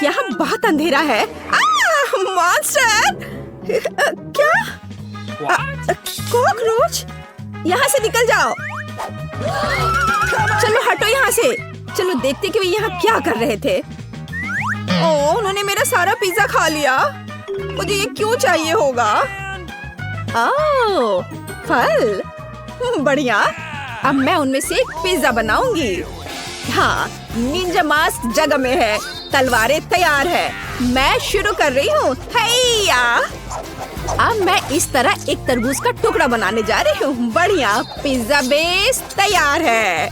यहाँ बहुत अंधेरा है। मॉन्स्टर! क्या? कॉकरोच! यहाँ से निकल जाओ। चलो हटो यहाँ से। चलो देखते कि वे यहाँ क्या कर रहे थे। ओह, उन्होंने मेरा सारा पिज्जा खा लिया। मुझे ये क्यों चाहिए होगा? ओह, फल बढ़िया। अब मैं उनमें से एक पिज्जा बनाऊंगी। हाँ, निंजा मास्क जगह में है। तलवारें तैयार है। मैं शुरू कर रही हूँ। हैया! अब मैं इस तरह एक तरबूज का टुकड़ा बनाने जा रही हूँ। बढ़िया, पिज्जा बेस तैयार है।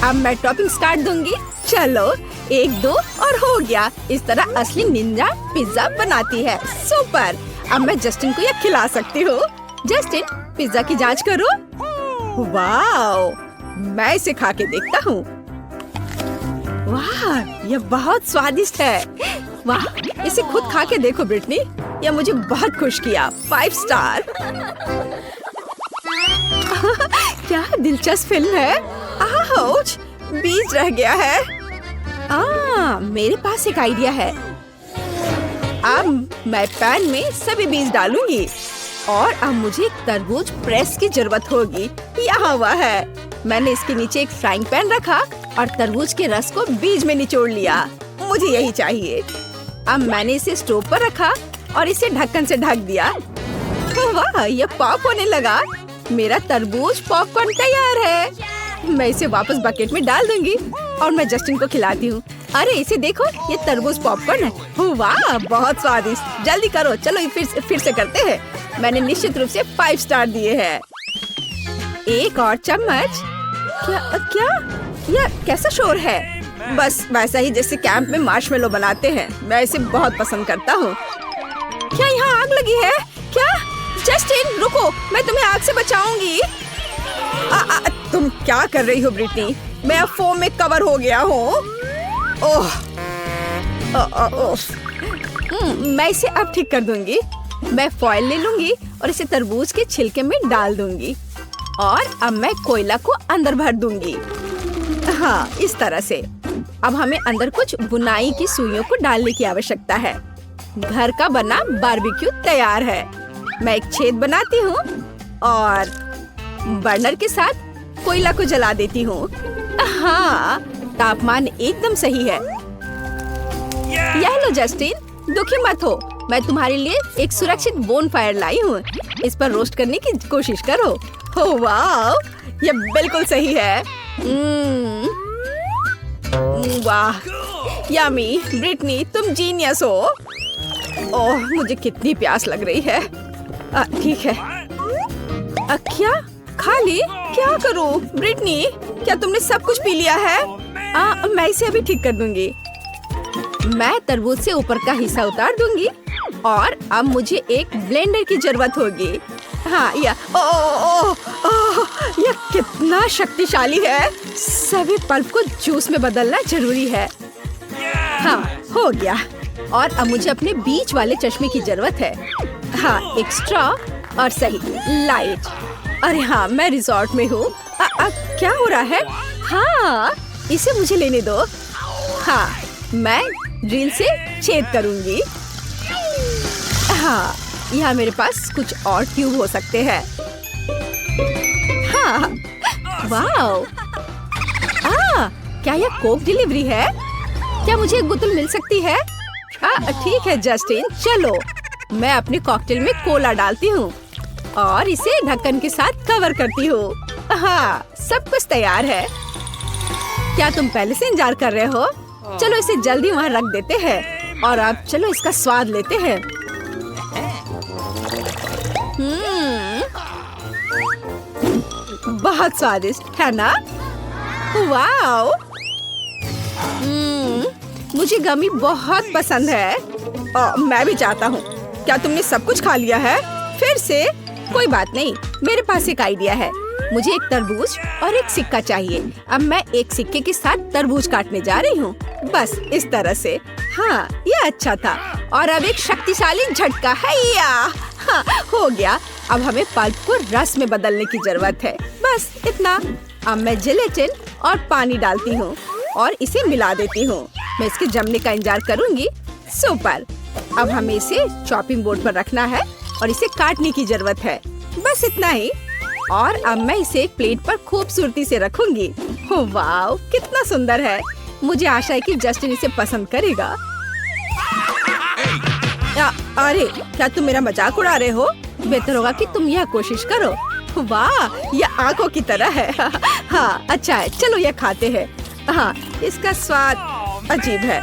अब मैं टॉपिंग स्टार्ट दूंगी। चलो 1 2 और हो गया। इस तरह असली निंजा पिज्जा बनाती है। सुपर! अब मैं जस्टिन को यह खिला सकती हूँ। जस्टिन, पिज्जा की जांच करो। वाओ! मैं इसे खा के देखता हूँ। वाह, यह बहुत स्वादिष्ट है। वाह, इसे खुद खा के देखो ब्रिटनी। यह मुझे बहुत खुश किया। 5 स्टार। क्या दिलचस्प फिल्म है। आउच! बीज रह गया है। मेरे पास एक आइडिया है। अब मैं पैन में सभी बीज डालूंगी और अब मुझे एक तरबूज प्रेस की जरूरत होगी। यहाँ हुआ है। मैंने इसके नीचे एक फ्राइंग पैन रखा और तरबूज के रस को बीज में निचोड़ लिया। मुझे यही चाहिए। अब मैंने इसे स्टोव पर रखा और इसे ढक्कन से ढक दिया। वाह, ये पॉप होने लगा। मेरा तरबूज पॉपकॉर्न तैयार है। मैं इसे वापस बकेट में डाल दूंगी और मैं जस्टिन को खिलाती हूँ। अरे इसे देखो, ये तरबूज पॉपकॉर्न है। वाह, बहुत स्वादिष्ट। जल्दी करो। चलो फिर से करते हैं। मैंने निश्चित रूप से 5 स्टार दिए हैं। एक और चम्मच। क्या? यह कैसा शोर है? बस वैसा ही जैसे कैंप में मार्शमेलो बनाते हैं। मैं इसे बहुत पसंद करता हूँ। क्या यहाँ आग लगी है? क्या? जस्टिन रुको, मैं तुम्हें आग से बचाऊंगी। तुम क्या कर रही हो ब्रिटनी? मैं अब फोम में कवर हो गया हूँ। ओह, मैं इसे अब ठीक कर दूंगी। मैं फॉइल ले लूंगी और इसे तरबूज के छिलके में डाल दूंगी और अब मैं कोयला को अंदर भर दूंगी। हाँ, इस तरह से। अब हमें अंदर कुछ बुनाई की सुइयों को डालने की आवश्यकता है। घर का बना बारबेक्यू तैयार है। मैं एक छेद बनाती हूँ और बर्नर के साथ कोयला को जला देती हूँ। हाँ, तापमान एकदम सही है। यह लो जस्टिन, दुखी मत हो। मैं तुम्हारे लिए एक सुरक्षित बोनफायर लाई हूँ। इस पर रोस्ट करने की कोशिश करो। ओह वाह, यह बिल्कुल सही है। वाह, यम्मी। ब्रिटनी, तुम जीनियस हो। ओह, मुझे कितनी प्यास लग रही है। ठीक है। क्या? खाली? क्या करूं? ब्रिटनी, क्या तुमने सब कुछ पी लिया है? मैं इसे अभी ठीक कर दूंगी। मैं तरबूज से ऊपर का हिस्सा उतार दूंगी और अब मुझे एक ब्लेंडर की जरूरत होगी। हाँ, यह कितना शक्तिशाली है। सभी पल्प को जूस में बदलना जरूरी है। हाँ, हो गया। और अब मुझे अपने बीच वाले चश्मे की जरूरत है। हाँ, एक स्ट्रॉ और सही लाइट। अरे हाँ, मैं रिजॉर्ट में हूँ। क्या हो रहा है? हाँ, इसे मुझे लेने दो। हाँ, मैं ड्रिल से छेद करूंगी। हाँ, यहाँ मेरे पास कुछ और ट्यूब हो सकते हैं। हाँ, वाओ। क्या यह कोक डिलीवरी है? क्या मुझे एक बोतल मिल सकती है? ठीक है जस्टिन, चलो। मैं अपने कॉकटेल में कोला डालती हूँ और इसे ढक्कन के साथ कवर करती हूँ। हाँ, सब कुछ तैयार है। क्या तुम पहले से इंतजार कर रहे हो? चलो इसे जल्दी वहाँ रख देते हैं और अब चलो इसका स्वाद लेते हैं। बहुत स्वादिष्ट है ना? वाओ! मुझे गमी बहुत पसंद है। मैं भी चाहता हूँ। क्या तुमने सब कुछ खा लिया है? फिर से? कोई बात नहीं, मेरे पास एक आइडिया है। मुझे एक तरबूज और एक सिक्का चाहिए। अब मैं एक सिक्के के साथ तरबूज काटने जा रही हूँ। बस इस तरह से। हाँ, ये अच्छा था। और अब एक शक्तिशाली झटका है। हाँ, हो गया। अब हमें पल्प को रस में बदलने की जरूरत है। बस इतना। अब मैं जेलेटिन और पानी डालती हूँ और इसे मिला देती हूँ। मैं इसके जमने का इंतजार करूंगी। सुपर। अब हमें इसे चॉपिंग बोर्ड पर रखना है और इसे काटने की जरूरत है। बस इतना ही। और अब मैं इसे एक प्लेट पर खूबसूरती से रखूंगी। वाह, कितना सुंदर है। मुझे आशा है कि जस्टिन इसे पसंद करेगा। अरे, क्या तुम मेरा मजाक उड़ा रहे हो? बेहतर होगा कि तुम यह कोशिश करो। वाह, यह आंखों की तरह है। हाँ, अच्छा है, चलो यह खाते हैं। हाँ, इसका स्वाद अजीब है।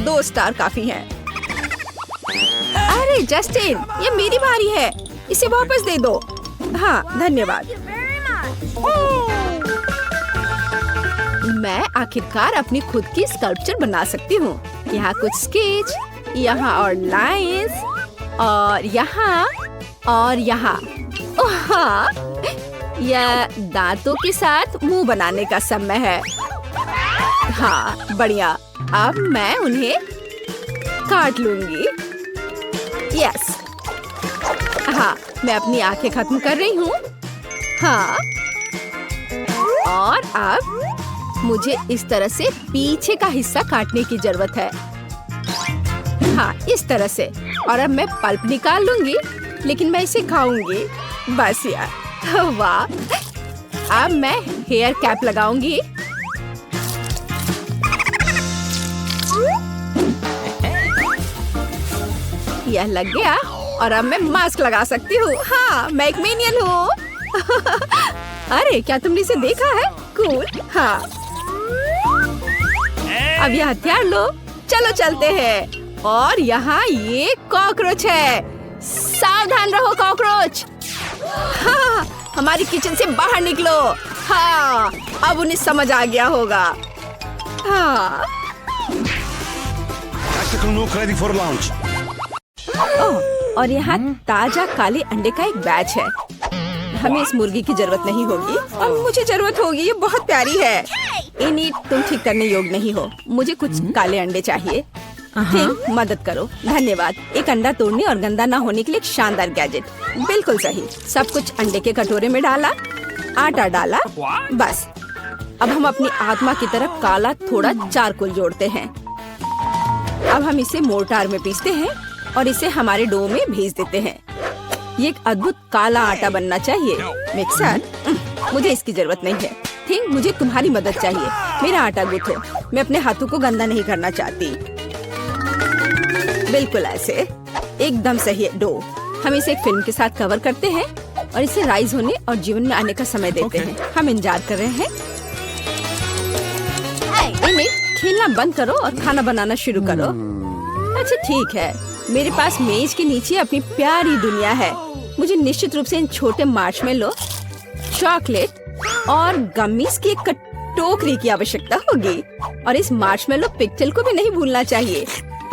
2 स्टार काफी हैं। अरे जस्टिन, ये मेरी बारी है, इसे वापस दे दो। हाँ, धन्यवाद। मैं आखिरकार अपनी खुद की स्कल्पचर बना सकती हूँ। यहाँ कुछ स्केच, यहाँ और लाइंस, और यहाँ और यहाँ। ओह हाँ, यह दांतों के साथ मुंह बनाने का समय है। हाँ, बढ़िया। अब मैं उन्हें काट लूंगी। यस। हाँ, मैं अपनी आंखें खत्म कर रही हूँ। हाँ, और अब मुझे इस तरह से पीछे का हिस्सा काटने की जरूरत है। हाँ, इस तरह से। और अब मैं पल्प निकाल लूंगी, लेकिन मैं इसे खाऊंगी। बस यार, वाह। अब मैं हेयर कैप लगाऊंगी। यह लग गया और अब मैं मास्क लगा सकती हूँ। हाँ, मैं एक मिनियन हूँ। अरे, क्या तुमने इसे देखा है? कूल। हाँ, अब यह हथियार लो, चलो चलते हैं। और यहाँ ये कॉकरोच है। सावधान रहो कॉकरोच। हाँ, हमारी किचन से बाहर निकलो। हाँ, अब उन्हें समझ आ गया होगा। हाँ। और यहाँ ताजा काले अंडे का एक बैच है। हमें इस मुर्गी की जरूरत नहीं होगी और मुझे जरूरत होगी। ये बहुत प्यारी है। इन्हीं तुम ठीक करने योग्य नहीं हो। मुझे कुछ काले अंडे चाहिए। मदद करो। धन्यवाद। एक अंडा तोड़ने और गंदा ना होने के लिए एक शानदार गैजेट। बिल्कुल सही। सब कुछ अंडे के कटोरे में डाला, आटा डाला। बस अब हम अपनी आत्मा की तरफ काला थोड़ा चारकोल जोड़ते हैं। अब हम इसे मोर्टार में पीसते हैं और इसे हमारे डो में भेज देते हैं। ये एक अद्भुत काला आटा बनना चाहिए। मिक्सर, मुझे इसकी जरूरत नहीं है। थिंक, मुझे तुम्हारी मदद चाहिए। मेरा आटा गूंथो। मैं अपने हाथों को गंदा नहीं करना चाहती। बिल्कुल ऐसे, एकदम सही है डो। हम इसे एक फिल्म के साथ कवर करते हैं और इसे राइज होने और जीवन में आने का समय देते हैं। हम इंतजार कर रहे हैं। खेलना बंद करो और खाना बनाना शुरू करो। अच्छा ठीक है, मेरे पास मेज के नीचे अपनी प्यारी दुनिया है। मुझे निश्चित रूप से इन छोटे मार्शमेलो, चॉकलेट और गमीज की एक टोकरी की आवश्यकता होगी। और इस मार्शमेलो पिक्चल को भी नहीं भूलना चाहिए।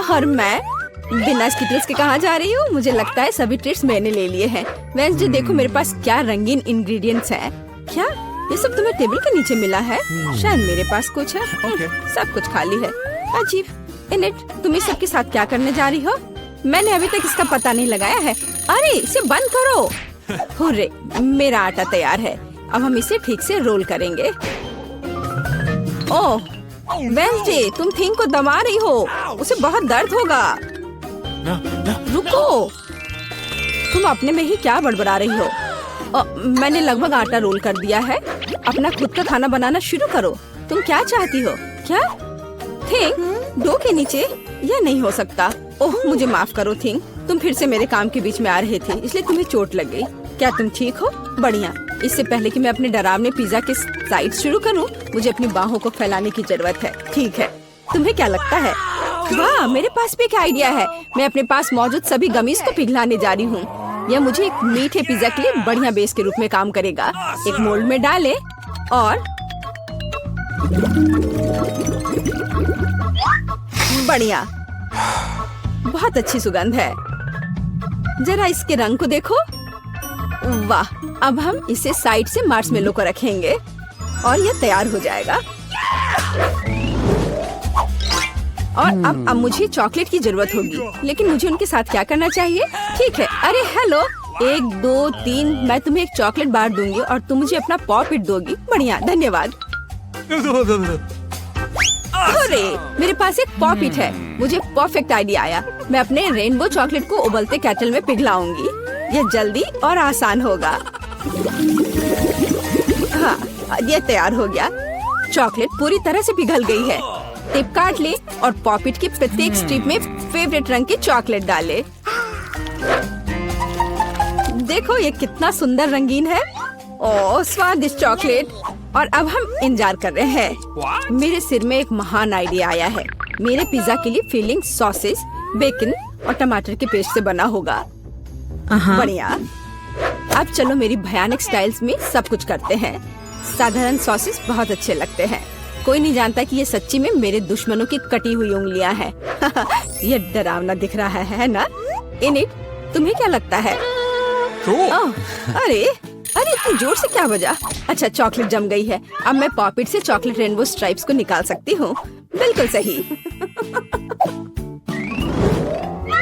और मैं बिना इसकी ट्रिक्स के कहाँ जा रही हूँ? मुझे लगता है सभी ट्रिक्स मैंने ले लिए हैं। वेंसडे, देखो मेरे पास क्या रंगीन इंग्रेडिएंट्स हैं। क्या ये सब तुम्हें टेबल के नीचे मिला है? शायद मेरे पास कुछ है। सब कुछ खाली है। अजीब। इनेट, तुम इस सब के साथ क्या करने जा रही हो? मैंने अभी तक इसका पता नहीं लगाया है। अरे, इसे बंद करो। हुर्रे, मेरा आटा तैयार है। अब हम इसे ठीक से रोल करेंगे। ओह वेंसडे, तुम थिंग को दबा रही हो। उसे बहुत दर्द होगा। रुको, तुम अपने में ही क्या बड़बड़ा रही हो? मैंने लगभग आटा रोल कर दिया है। अपना खुद का खाना बनाना शुरू करो। तुम क्या चाहती हो? क्या थिंग, डो के नीचे? यह नहीं हो सकता। ओह, मुझे माफ करो थिंग। तुम फिर से मेरे काम के बीच में आ रहे थे, इसलिए तुम्हें चोट लग गई। क्या तुम ठीक हो? बढ़िया। इससे पहले कि मैं अपने डरावने पिज्जा के साइड शुरू करूं, मुझे अपनी बाहों को फैलाने की जरूरत है। ठीक है, तुम्हें क्या लगता है? वाह, मेरे पास भी एक आइडिया है। मैं अपने पास मौजूद सभी गमीज को पिघलाने जा रही हूँ। यह मुझे एक मीठे पिज्जा के लिए बढ़िया बेस के रूप में काम करेगा। एक मोल्ड में डालें और बढ़िया, बहुत अच्छी सुगंध है। जरा इसके रंग को देखो। वाह, अब हम इसे साइड से मार्शमेलो को रखेंगे और यह तैयार हो जाएगा। और अब मुझे चॉकलेट की जरूरत होगी, लेकिन मुझे उनके साथ क्या करना चाहिए? ठीक है। अरे हेलो, 1 2 3, मैं तुम्हें एक चॉकलेट बार दूंगी और तुम मुझे अपना पॉप इट दोगी। बढ़िया, धन्यवाद। अरे मेरे पास एक पॉपिट है। मुझे परफेक्ट आइडिया आया। मैं अपने रेनबो चॉकलेट को उबलते केटल में पिघलाऊंगी। ये जल्दी और आसान होगा। हाँ, ये तैयार हो गया। चॉकलेट पूरी तरह से पिघल गई है। टिप काट ले और पॉपिट की प्रत्येक स्ट्रिप में फेवरेट रंग की चॉकलेट डाले। देखो ये कितना सुंदर रंगीन है। ओह स्वादिष्ट चॉकलेट। और अब हम इंतजार कर रहे हैं। मेरे सिर में एक महान आइडिया आया है। मेरे पिज्जा के लिए फिलिंग सॉसेस, बेकन और टमाटर के पेस्ट से बना होगा। बढ़िया। अब चलो मेरी भयानक स्टाइल्स में सब कुछ करते हैं। साधारण सॉसेस बहुत अच्छे लगते हैं। कोई नहीं जानता कि ये सच्ची में मेरे दुश्मनों की कटी हुई उंगलियां हैं। ये डरावना दिख रहा है ना? इनिट, तुम्हें क्या लगता है? ओह, अरे इतनी जोर से क्या बजा? अच्छा, चॉकलेट जम गई है। अब मैं पॉपिट से चॉकलेट रेनबो स्ट्राइप्स को निकाल सकती हूँ। बिल्कुल सही।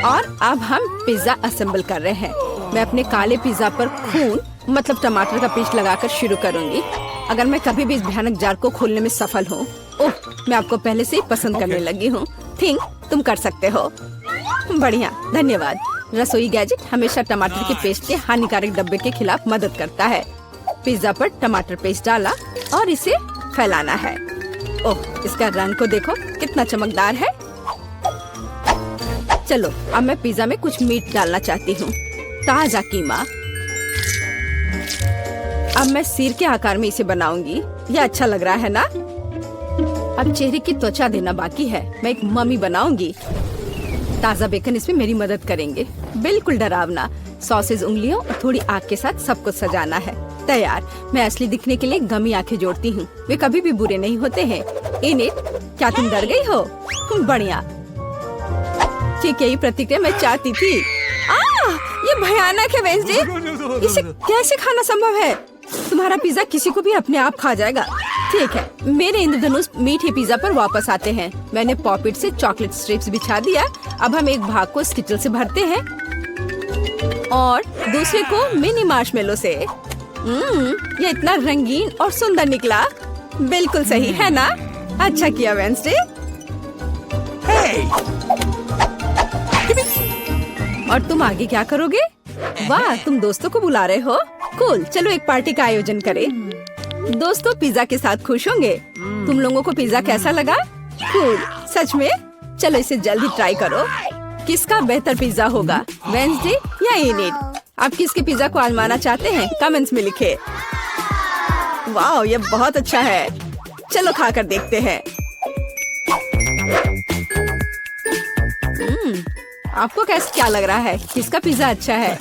और अब हम पिज्जा असेंबल कर रहे हैं। मैं अपने काले पिज्जा पर खून मतलब टमाटर का पेस्ट लगाकर शुरू करूंगी। अगर मैं कभी भी इस भयानक जार को खोलने में सफल हूँ, ओह, मैं आपको पहले से ही पसंद करने लगी हूँ। थिंक तुम कर सकते हो। बढ़िया, धन्यवाद। रसोई गैजेट हमेशा टमाटर के पेस्ट के हानिकारक डब्बे के खिलाफ मदद करता है। पिज्जा पर टमाटर पेस्ट डाला और इसे फैलाना है। ओह, इसका रंग को देखो कितना चमकदार है। चलो अब मैं पिज्जा में कुछ मीट डालना चाहती हूँ। ताजा कीमा। अब मैं सिर के आकार में इसे बनाऊंगी। ये अच्छा लग रहा है ना? अब चेहरे की त्वचा देना बाकी है। मैं एक मम्मी बनाऊंगी। ताजा बेकन इसमें मेरी मदद करेंगे। बिल्कुल डरावना। सॉसेज, उंगलियों और थोड़ी आग के साथ सब कुछ सजाना है। तैयार। मैं असली दिखने के लिए गमी आंखें जोड़ती हूँ। वे कभी भी बुरे नहीं होते हैं। इनिट, क्या तुम डर गई हो? बढ़िया। ठीक यही प्रतिक्रिया मैं चाहती थी। ये भयानक है वेंसडे। इसे कैसे खाना संभव है? तुम्हारा पिज्जा किसी को भी अपने आप खा जाएगा। ठीक है, मेरे इंद्रधनुष मीठे पिज्जा पर वापस आते हैं। मैंने पॉपिट से चॉकलेट स्ट्रिप्स बिछा दिया। अब हम एक भाग को स्किटल से भरते हैं और दूसरे को मिनी मार्शमेलो से। ये इतना रंगीन और सुंदर निकला। बिल्कुल सही है ना? अच्छा किया वेंसडे। और तुम आगे क्या करोगे? वाह, तुम दोस्तों को बुला रहे हो? कूल। चलो एक पार्टी का आयोजन करें। दोस्तों पिज्जा के साथ खुश होंगे। तुम लोगों को पिज्जा कैसा लगा? कूल। सच में? चलो इसे जल्दी ट्राई करो। किसका बेहतर पिज्जा होगा, वेंसडे या इनिट? आप किसके पिज्जा को आजमाना चाहते हैं? कमेंट्स में लिखे। वाह, ये बहुत अच्छा है। चलो खाकर देखते हैं। आपको क्या लग रहा है? किसका पिज्जा अच्छा है?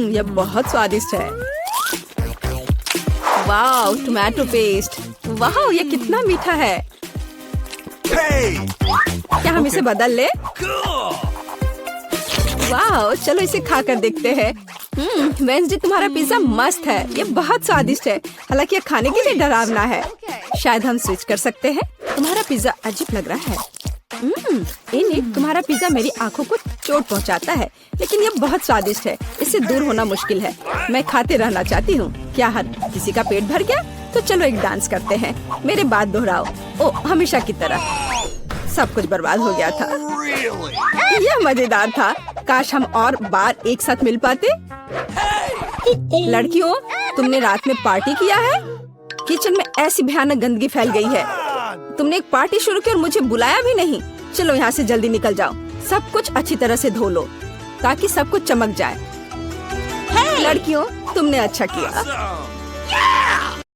ये बहुत स्वादिष्ट है। वाह, टोमेटो पेस्ट। वाह, ये कितना मीठा है। क्या हम इसे बदल ले? वाह, चलो इसे खाकर देखते हैं। वेंसडे, तुम्हारा पिज्जा मस्त है। ये बहुत स्वादिष्ट है। हालांकि ये खाने के लिए डरावना है। शायद हम स्विच कर सकते हैं। तुम्हारा पिज्जा अजीब लग रहा है। इनिट, तुम्हारा पिज्जा मेरी आंखों को चोट पहुंचाता है, लेकिन ये बहुत स्वादिष्ट है। इससे दूर होना मुश्किल है। मैं खाते रहना चाहती हूँ। क्या हर किसी का पेट भर गया? तो चलो एक डांस करते हैं। मेरे बात दोहराओ। ओ, हमेशा की तरह। सब कुछ बर्बाद हो गया था। यह मजेदार था। काश हम और बार एक साथ मिल पाते। लड़कियों, तुमने रात में पार्टी किया है? किचन में ऐसी भयानक गंदगी फैल गई है। तुमने एक पार्टी शुरू की और मुझे बुलाया भी नहीं। चलो यहाँ से जल्दी निकल जाओ। सब कुछ अच्छी तरह से धो लो ताकि सब कुछ चमक जाए। लड़कियों, तुमने अच्छा किया।